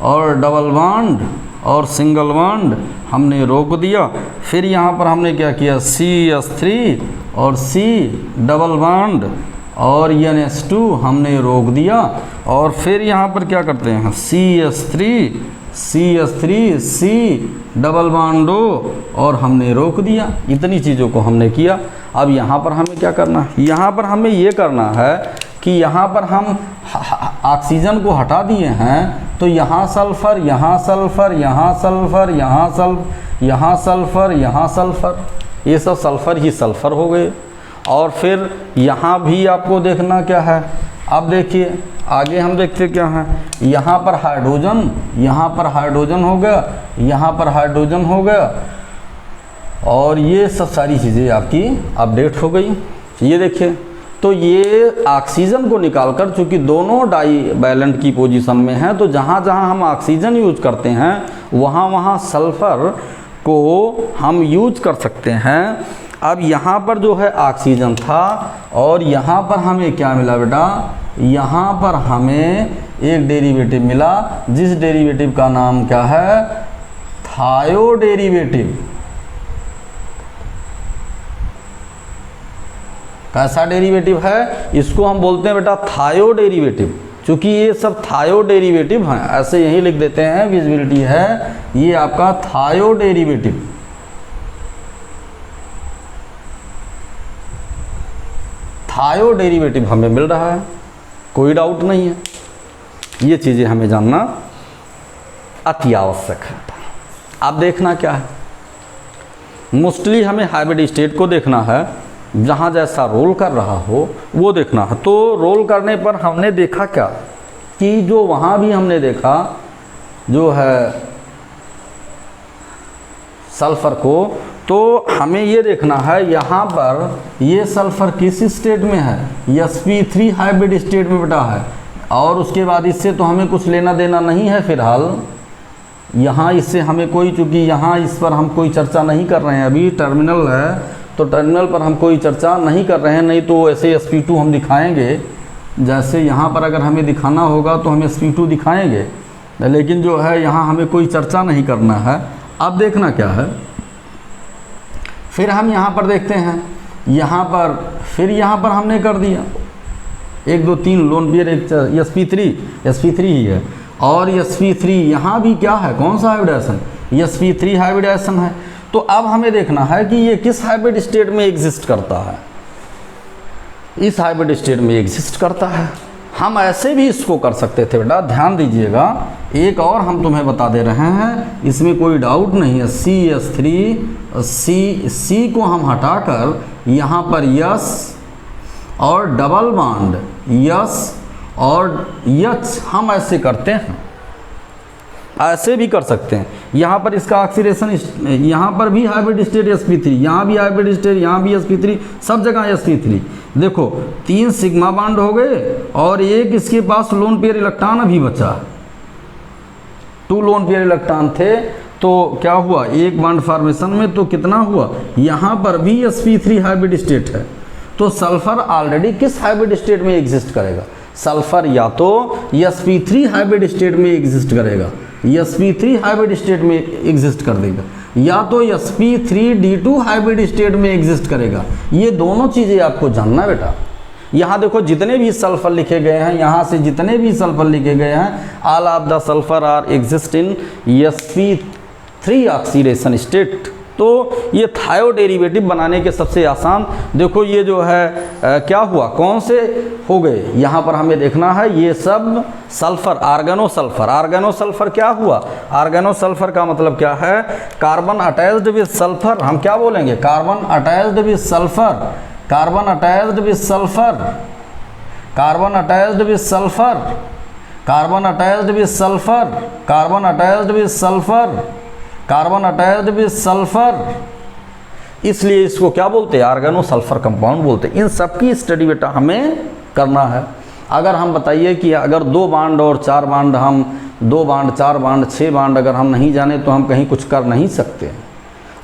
और डबल बॉन्ड और सिंगल बॉन्ड हमने रोक दिया। फिर यहाँ पर हमने क्या किया, CH3 और C डबल बॉन्ड और NH2 हमने रोक दिया, और फिर यहाँ पर क्या करते हैं, CH3 C double bond O और हमने रोक दिया। इतनी चीज़ों को हमने किया। अब यहाँ पर हमें क्या करना है, यहाँ पर हमें ये करना है कि यहाँ पर हम ऑक्सीजन को हटा दिए हैं, तो यहाँ सल्फ़र, यहाँ सल्फ़र, यहाँ सल्फ़र, यहाँ सल्फ़र, यहाँ सल्फ़र, यहाँ सल्फ़र, ये सब सल्फ़र ही सल्फ़र हो गए। और फिर यहाँ भी आपको देखना क्या है, अब देखिए आगे हम देखते क्या है, यहाँ पर हाइड्रोजन, यहाँ पर हाइड्रोजन हो गया, यहाँ पर हाइड्रोजन हो गया, और ये सब सारी चीज़ें आपकी अपडेट हो गई। ये देखिए, तो ये ऑक्सीजन को निकालकर, चूँकि दोनों डाई वैलेंट की पोजीशन में है, तो जहाँ जहाँ हम ऑक्सीजन यूज करते हैं वहाँ वहाँ सल्फ़र को हम यूज कर सकते हैं। अब यहाँ पर जो है ऑक्सीजन था, और यहाँ पर हमें क्या मिला बेटा, यहाँ पर हमें एक डेरिवेटिव मिला, जिस डेरिवेटिव का नाम क्या है, थायो डेरिवेटिव। कैसा डेरिवेटिव है, इसको हम बोलते हैं बेटा थायो डेरिवेटिव। चूँकि ये सब थायो डेरिवेटिव हैं, ऐसे यही लिख देते हैं, विजिबिलिटी है, ये आपका थायो डेरिवेटिव। थायो डेरिवेटिव हमें मिल रहा है, कोई डाउट नहीं है। ये चीज़ें हमें जानना अति आवश्यक है। अब देखना क्या है, मोस्टली हमें हाइब्रिड स्टेट को देखना है, जहाँ जैसा रोल कर रहा हो वो देखना है। तो रोल करने पर हमने देखा क्या कि जो वहाँ भी हमने देखा जो है सल्फ़र को, तो हमें ये देखना है यहाँ पर ये सल्फ़र किस स्टेट में है, sp3 हाइब्रिड स्टेट में बेटा है। और उसके बाद इससे तो हमें कुछ लेना देना नहीं है फ़िलहाल, यहाँ इससे हमें कोई, चूँकि यहाँ इस पर हम कोई चर्चा नहीं कर रहे हैं, अभी टर्मिनल है तो टर्मिनल पर हम कोई चर्चा नहीं कर रहे हैं। नहीं तो ऐसे sp2 हम दिखाएंगे, जैसे यहाँ पर अगर हमें दिखाना होगा तो हम sp2 दिखाएंगे, लेकिन जो है यहाँ हमें कोई चर्चा नहीं करना है। अब देखना क्या है, फिर हम यहाँ पर देखते हैं, यहाँ पर फिर यहाँ पर हमने कर दिया 1 2 3 लोन पेयर एक sp3 ही है, और sp3 यहाँ भी क्या है, कौन सा हाइब्रिडाइजेशन, sp3 हाइब्रिडाइजेशन है। तो अब हमें देखना है कि ये किस हाइब्रिड स्टेट में एग्जिस्ट करता है, इस हाइब्रिड स्टेट में एग्जिस्ट करता है। हम ऐसे भी इसको कर सकते थे बेटा, ध्यान दीजिएगा, एक और हम तुम्हें बता दे रहे हैं, इसमें कोई डाउट नहीं है। CH3 C को हम हटाकर यहाँ पर यस और डबल बॉन्ड यस और H हम ऐसे करते हैं, ऐसे भी कर सकते हैं। यहाँ पर इसका ऑक्सीडेशन, यहाँ पर भी हाइब्रिड स्टेट sp3, यहाँ भी हाइब्रिड स्टेट, यहाँ भी sp3, सब जगह sp3। देखो 3 सिग्मा बॉन्ड हो गए और एक इसके पास लोन पेयर इलेक्ट्रॉन अभी बचा, 2 लोन पेयर इलेक्ट्रॉन थे, तो क्या हुआ, एक बॉन्ड फॉर्मेशन में तो कितना हुआ, यहाँ पर भी sp3 हाइब्रिड स्टेट है। तो सल्फर ऑलरेडी किस हाइब्रिड स्टेट में एग्जिस्ट करेगा, सल्फर या तो sp3 हाइब्रिड स्टेट में एग्जिस्ट करेगा, sp3 हाइब्रिड स्टेट में एग्जिस्ट कर देगा, या तो sp3d2 हाइब्रिड स्टेट में एग्जिस्ट करेगा। ये दोनों चीज़ें आपको जानना बेटा। यहाँ देखो जितने भी सल्फर लिखे गए हैं, यहाँ से जितने भी सल्फर लिखे गए हैं, all of the sulphur are exist in sp3 oxidation state. तो ये थायो डेरिवेटिव बनाने के सबसे आसान, देखो ये जो है क्या हुआ, कौन से हो गए, यहाँ पर हमें देखना है ये सब सल्फर, आर्गेनोसल्फर क्या हुआ, आर्गेनोसल्फर का मतलब क्या है, कार्बन अटैच्ड विद सल्फर, हम क्या बोलेंगे, carbon attached with sulphur, carbon attached with sulphur, carbon attached with sulphur, carbon attached with sulphur, carbon attached with sulphur, carbon attached with sulphur, इसलिए इसको क्या बोलते हैं, आर्गेनोसल्फर कंपाउंड बोलते हैं। इन सब की स्टडी बेटा हमें करना है। अगर हम बताइए कि अगर 2 बॉन्ड और 4 बॉन्ड, हम 2 बॉन्ड 4 बॉन्ड 6 बॉन्ड अगर हम नहीं जाने तो हम कहीं कुछ कर नहीं सकते।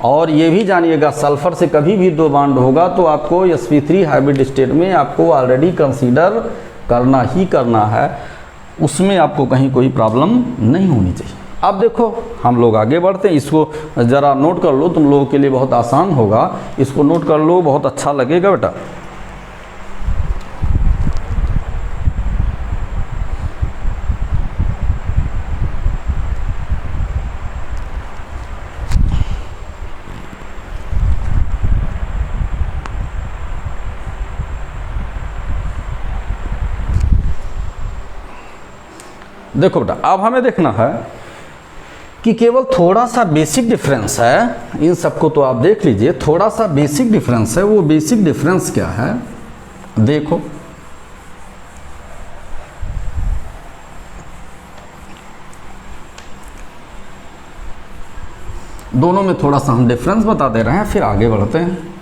और ये भी जानिएगा सल्फर से कभी भी 2 बॉन्ड होगा तो आपको sp3 हाइब्रिड स्टेट में आपको ऑलरेडी कंसीडर करना ही करना है, उसमें आपको कहीं कोई प्रॉब्लम नहीं होनी चाहिए। अब देखो हम लोग आगे बढ़ते हैं, इसको ज़रा नोट कर लो, तुम लोगों के लिए बहुत आसान होगा, इसको नोट कर लो, बहुत अच्छा लगेगा बेटा। देखो बेटा अब हमें देखना है कि केवल थोड़ा सा बेसिक डिफरेंस है, इन सबको तो आप देख लीजिए, थोड़ा सा बेसिक डिफरेंस है। वो बेसिक डिफरेंस क्या है, देखो दोनों में थोड़ा सा हम डिफरेंस बता दे रहे हैं, फिर आगे बढ़ते हैं।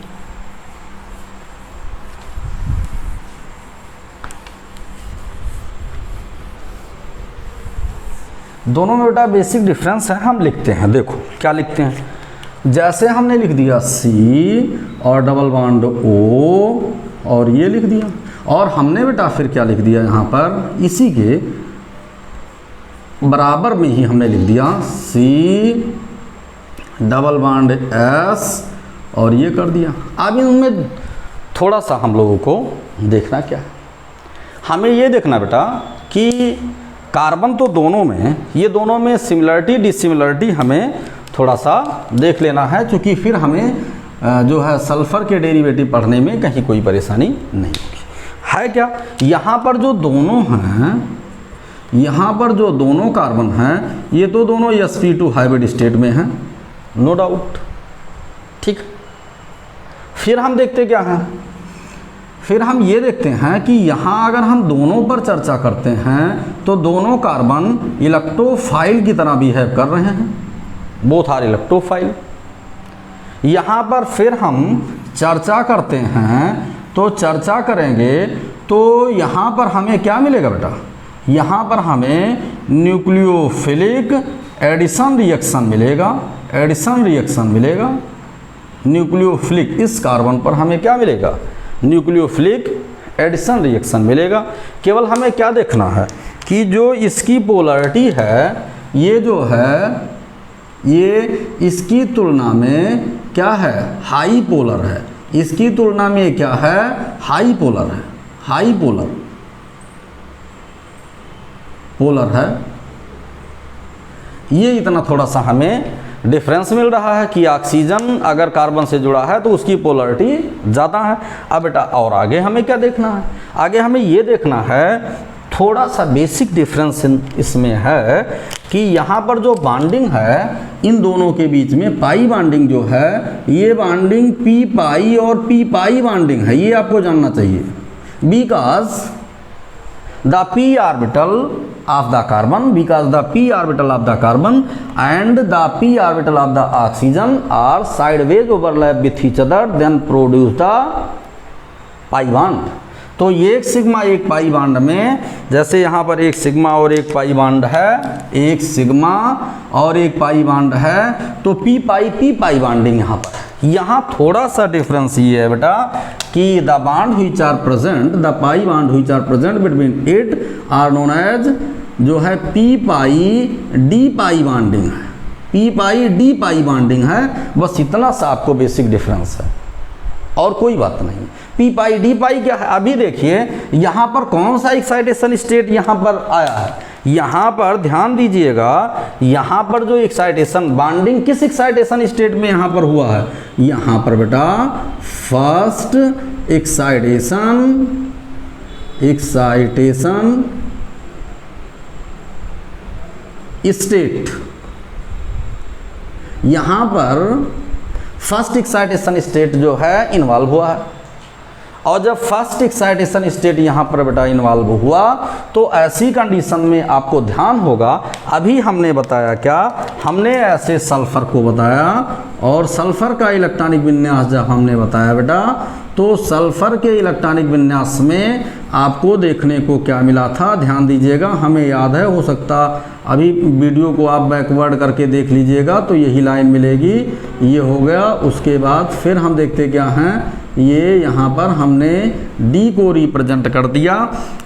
दोनों में बेटा बेसिक डिफरेंस है, हम लिखते हैं, देखो क्या लिखते हैं, जैसे हमने लिख दिया C और डबल बॉन्ड O और ये लिख दिया, और हमने बेटा फिर क्या लिख दिया यहाँ पर, इसी के बराबर में ही हमने लिख दिया C डबल बॉन्ड S और ये कर दिया। अब इनमें थोड़ा सा हम लोगों को देखना क्या है, हमें ये देखना बेटा कि कार्बन तो दोनों में, ये दोनों में सिमिलरिटी डिसिमिलरिटी हमें थोड़ा सा देख लेना है, क्योंकि फिर हमें जो है सल्फर के डेरिवेटिव पढ़ने में कहीं कोई परेशानी नहीं होगी। है क्या, यहाँ पर जो दोनों हैं, यहाँ पर जो दोनों कार्बन हैं, ये तो दोनों sp2 हाइब्रिड स्टेट में हैं, नो डाउट, ठीक। फिर हम देखते क्या हैं, फिर हम ये देखते हैं कि यहाँ अगर हम दोनों पर चर्चा करते हैं तो दोनों कार्बन इलेक्ट्रोफाइल की तरह बिहेव कर रहे हैं, बोथ आर इलेक्ट्रोफाइल। यहाँ पर फिर हम चर्चा करते हैं तो चर्चा करेंगे तो यहाँ पर हमें क्या मिलेगा बेटा, यहाँ पर हमें न्यूक्लियोफिलिक एडिशन रिएक्शन मिलेगा, एडिशन रिएक्शन मिलेगा, न्यूक्लियोफिलिक, इस कार्बन पर हमें क्या मिलेगा, न्यूक्लियोफिलिक एडिशन रिएक्शन मिलेगा। केवल हमें क्या देखना है कि जो इसकी पोलैरिटी है, ये जो है ये इसकी तुलना में क्या है, हाई पोलर है। इसकी तुलना में क्या है, हाई पोलर है, हाई पोलर है। ये इतना थोड़ा सा हमें डिफरेंस मिल रहा है कि ऑक्सीजन अगर कार्बन से जुड़ा है तो उसकी पोलरिटी ज़्यादा है। अब बेटा और आगे हमें क्या देखना है, आगे हमें ये देखना है, थोड़ा सा बेसिक डिफरेंस इसमें है कि यहाँ पर जो बॉन्डिंग है इन दोनों के बीच में पाई बॉन्डिंग जो है, ये बॉन्डिंग पी पाई और पी पाई बॉन्डिंग है, ये आपको जानना चाहिए। Because the p orbital of the carbon, because the p orbital of the carbon and the p orbital of the oxygen are sideways overlap with each other, then produce the pi bond। तो ये एक sigma एक pi bond में, जैसे यहाँ पर एक sigma और एक पाई बॉन्ड है, एक सिग्मा और एक पाई बॉन्ड है, तो पी पाई बॉन्डिंग यहाँ पर। यहाँ थोड़ा सा डिफरेंस ये है बेटा कि the bond which are present, the pi bond which are present between it are known as जो है P pi D pi bonding है, P pi D pi bonding है। बस इतना सा आपको बेसिक डिफरेंस है और कोई बात नहीं। पी पाई डी पाई क्या है, अभी देखिए यहाँ पर कौन सा एक्साइटेशन स्टेट यहाँ पर आया है, यहाँ पर ध्यान दीजिएगा, यहाँ पर जो एक्साइटेशन बॉन्डिंग किस एक्साइटेशन स्टेट में यहाँ पर हुआ है, यहाँ पर बेटा फर्स्ट एक्साइटेशन स्टेट, यहाँ पर फर्स्ट एक्साइटेशन स्टेट जो है इन्वॉल्व हुआ है। और जब फर्स्ट एक्साइटेशन स्टेट यहाँ पर बेटा इन्वॉल्व हुआ तो ऐसी कंडीशन में आपको ध्यान होगा, अभी हमने बताया क्या, हमने ऐसे सल्फर को बताया और सल्फर का इलेक्ट्रॉनिक विन्यास जब हमने बताया बेटा, तो सल्फर के इलेक्ट्रॉनिक विन्यास में आपको देखने को क्या मिला था, ध्यान दीजिएगा, हमें याद है, हो सकता अभी वीडियो को आप बैकवर्ड करके देख लीजिएगा तो यही लाइन मिलेगी, ये हो गया। उसके बाद फिर हम देखते क्या हैं, ये यहाँ पर हमने डी को रिप्रेजेंट कर दिया,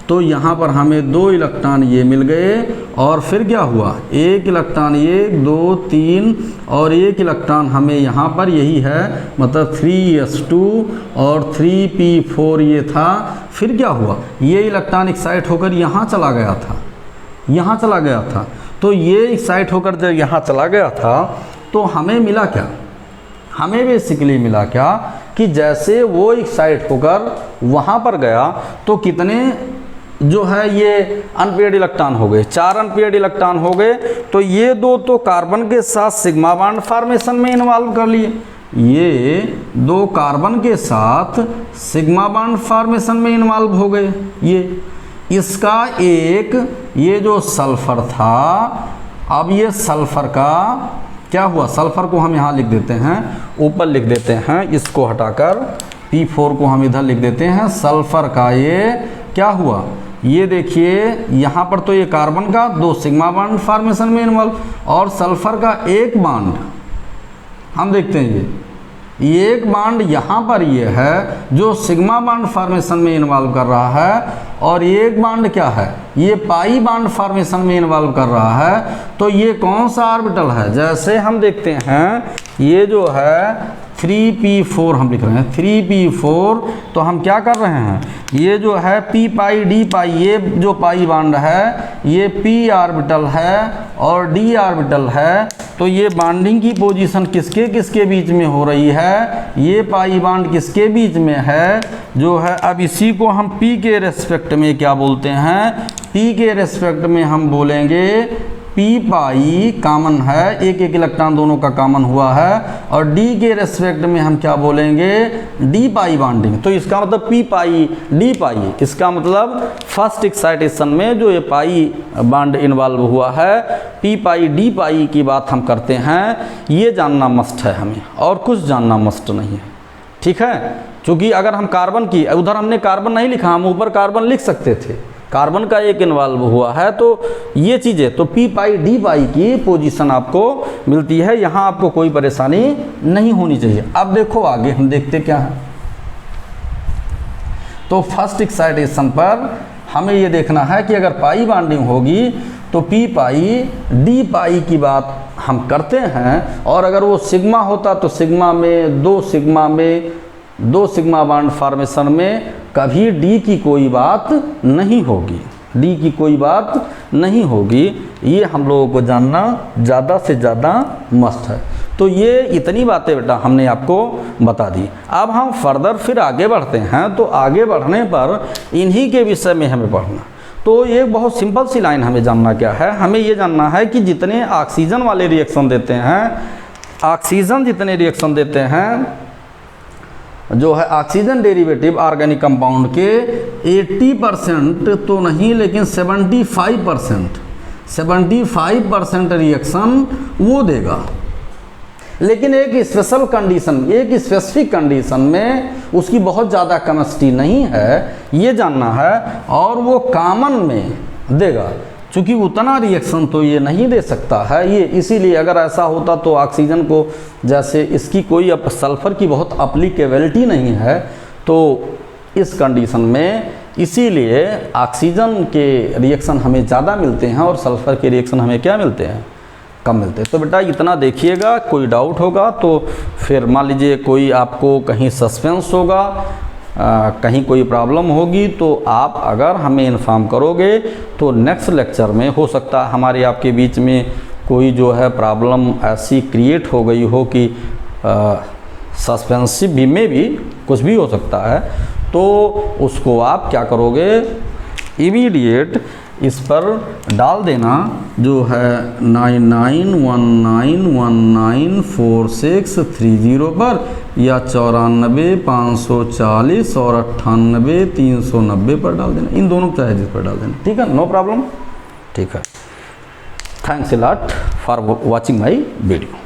तो यहाँ पर हमें 2 इलेक्ट्रॉन ये मिल गए और फिर क्या हुआ, 1 इलेक्ट्रॉन ये 2 3 और 1 इलेक्ट्रॉन हमें यहाँ पर यही है, मतलब 3s2 और 3p4 ये था। फिर क्या हुआ, ये इलेक्ट्रॉन एक्साइट होकर यहाँ चला गया था, यहाँ चला गया था, तो ये एक्साइट होकर जब यहाँ चला गया था तो हमें मिला क्या, हमें बेसिकली मिला क्या कि जैसे वो एक्साइट होकर वहाँ पर गया तो कितने जो है ये अनपेयर्ड इलेक्ट्रॉन हो गए, 4 अनपेयर्ड इलेक्ट्रॉन हो गए। तो ये 2 तो कार्बन के साथ सिग्मा बॉन्ड फॉर्मेशन में इन्वॉल्व कर लिए, ये 2 कार्बन के साथ सिग्मा बॉन्ड फॉर्मेशन में इन्वॉल्व हो गए। ये इसका एक ये जो सल्फर था, अब ये सल्फर का क्या हुआ, सल्फर को हम यहाँ लिख देते हैं, ऊपर लिख देते हैं, इसको हटाकर P4 को हम इधर लिख देते हैं। सल्फर का ये क्या हुआ, ये देखिए यहाँ पर तो ये कार्बन का 2 सिग्मा बॉन्ड फॉर्मेशन में इन्वॉल्व और सल्फर का एक बॉन्ड हम देखते हैं, ये एक बॉन्ड यहाँ पर ये है जो सिग्मा बॉन्ड फॉर्मेशन में इन्वॉल्व कर रहा है और एक बॉन्ड क्या है, ये पाई बॉन्ड फॉर्मेशन में इन्वॉल्व कर रहा है। तो ये कौन सा ऑर्बिटल है, जैसे हम देखते हैं ये जो है 3p4 हम लिख रहे हैं, 3p4, तो हम क्या कर रहे हैं, ये जो है p पाई d पाई, ये जो पाई बॉन्ड है ये p ऑर्बिटल है और d ऑर्बिटल है। तो ये बॉन्डिंग की पोजीशन किसके किसके बीच में हो रही है, ये पाई बॉन्ड किसके बीच में है जो है, अब इसी को हम p के रेस्पेक्ट में क्या बोलते हैं, p के रेस्पेक्ट में हम बोलेंगे p पाई कॉमन है, एक इलेक्ट्रॉन दोनों का कॉमन हुआ है, और d के रेस्पेक्ट में हम क्या बोलेंगे, d पाई बॉन्डिंग। तो इसका मतलब p पाई d पाई, इसका मतलब फर्स्ट एक्साइटेशन में जो ये पाई बॉन्ड इन्वॉल्व हुआ है, p पाई d पाई की बात हम करते हैं। ये जानना मस्ट है हमें, और कुछ जानना मस्ट नहीं है, ठीक है। क्योंकि अगर हम कार्बन की, उधर हमने कार्बन नहीं लिखा, हम ऊपर कार्बन लिख सकते थे, कार्बन का एक इन्वॉल्व हुआ है, तो ये चीज़ें तो p पाई d पाई की पोजीशन आपको मिलती है, यहाँ आपको कोई परेशानी नहीं होनी चाहिए। अब देखो आगे हम देखते क्या है, तो फर्स्ट एक्साइटेशन पर हमें ये देखना है कि अगर पाई बॉन्डिंग होगी तो p पाई d पाई की बात हम करते हैं, और अगर वो सिग्मा होता तो सिग्मा में दो सिग्मा बॉन्ड फॉर्मेशन में कभी डी की कोई बात नहीं होगी, डी की कोई बात नहीं होगी। ये हम लोगों को जानना ज़्यादा से ज़्यादा मस्ट है। तो ये इतनी बातें बेटा हमने आपको बता दी। अब हम फर्दर फिर आगे बढ़ते हैं, तो आगे बढ़ने पर इन्हीं के विषय में हमें पढ़ना। तो ये बहुत सिंपल सी लाइन हमें जानना क्या है, हमें ये जानना है कि जितने ऑक्सीजन वाले रिएक्शन देते हैं, ऑक्सीजन जितने रिएक्शन देते हैं जो है ऑक्सीजन डेरिवेटिव ऑर्गेनिक कंपाउंड के 80% तो नहीं लेकिन 75% रिएक्शन वो देगा। लेकिन एक स्पेशल कंडीशन, एक स्पेसिफिक कंडीशन में उसकी बहुत ज़्यादा केमिस्ट्री नहीं है, ये जानना है, और वो कॉमन में देगा। चूँकि उतना रिएक्शन तो ये नहीं दे सकता है ये, इसीलिए अगर ऐसा होता तो ऑक्सीजन को, जैसे इसकी कोई अब सल्फ़र की बहुत अप्लीकेबिलिटी नहीं है, तो इस कंडीशन में इसीलिए ऑक्सीजन के रिएक्शन हमें ज़्यादा मिलते हैं और सल्फ़र के रिएक्शन हमें क्या मिलते हैं, कम मिलते हैं। तो बेटा इतना देखिएगा, कोई डाउट होगा तो फिर मान लीजिए कोई आपको कहीं सस्पेंस होगा, कहीं कोई प्रॉब्लम होगी तो आप अगर हमें इन्फॉर्म करोगे तो नेक्स्ट लेक्चर में हो सकता है हमारे आपके बीच में कोई जो है प्रॉब्लम ऐसी क्रिएट हो गई हो कि सस्पेंसिव भी में भी कुछ भी हो सकता है, तो उसको आप क्या करोगे, इमीडिएट इस पर डाल देना जो है 9919194630 पर, या 94,540 और 98,390 पर डाल देना, इन दोनों चार्जेस पर डाल देना। ठीक है, नो प्रॉब्लम। ठीक है, thanks a lot for watching my video.